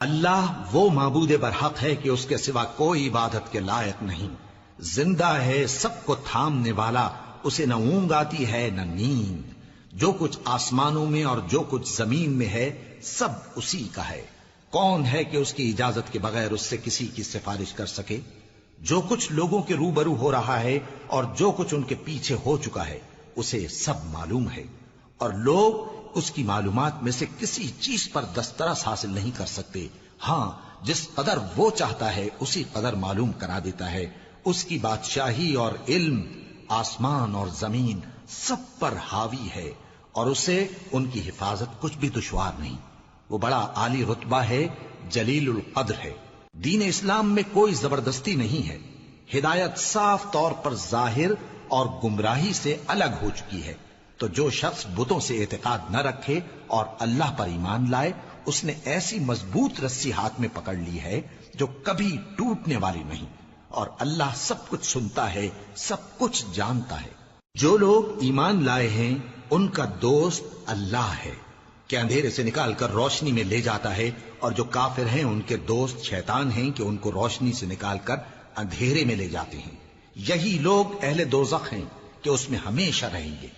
اللہ وہ معبود برحق ہے کہ اس کے سوا کوئی عبادت کے لائق نہیں، زندہ ہے، سب کو تھامنے والا، اسے نہ اونگ آتی ہے نہ نیند، جو کچھ آسمانوں میں اور جو کچھ زمین میں ہے سب اسی کا ہے۔ کون ہے کہ اس کی اجازت کے بغیر اس سے کسی کی سفارش کر سکے؟ جو کچھ لوگوں کے روبرو ہو رہا ہے اور جو کچھ ان کے پیچھے ہو چکا ہے اسے سب معلوم ہے، اور لوگ اس کی معلومات میں سے کسی چیز پر دسترس حاصل نہیں کر سکتے۔ ہاں، جس قدر وہ چاہتا ہے اسی قدر معلوم کرا دیتا ہے۔ اس کی بادشاہی اور علم آسمان اور زمین سب پر حاوی ہے، اور اسے ان کی حفاظت کچھ بھی دشوار نہیں۔ وہ بڑا عالی رتبہ ہے، جلیل القدر ہے۔ دین اسلام میں کوئی زبردستی نہیں ہے، ہدایت صاف طور پر ظاہر اور گمراہی سے الگ ہو چکی ہے۔ تو جو شخص بتوں سے اعتقاد نہ رکھے اور اللہ پر ایمان لائے، اس نے ایسی مضبوط رسی ہاتھ میں پکڑ لی ہے جو کبھی ٹوٹنے والی نہیں، اور اللہ سب کچھ سنتا ہے، سب کچھ جانتا ہے۔ جو لوگ ایمان لائے ہیں ان کا دوست اللہ ہے کہ اندھیرے سے نکال کر روشنی میں لے جاتا ہے، اور جو کافر ہیں ان کے دوست شیطان ہیں کہ ان کو روشنی سے نکال کر اندھیرے میں لے جاتے ہیں۔ یہی لوگ اہل دوزخ ہیں کہ اس میں ہمیشہ رہیں گے۔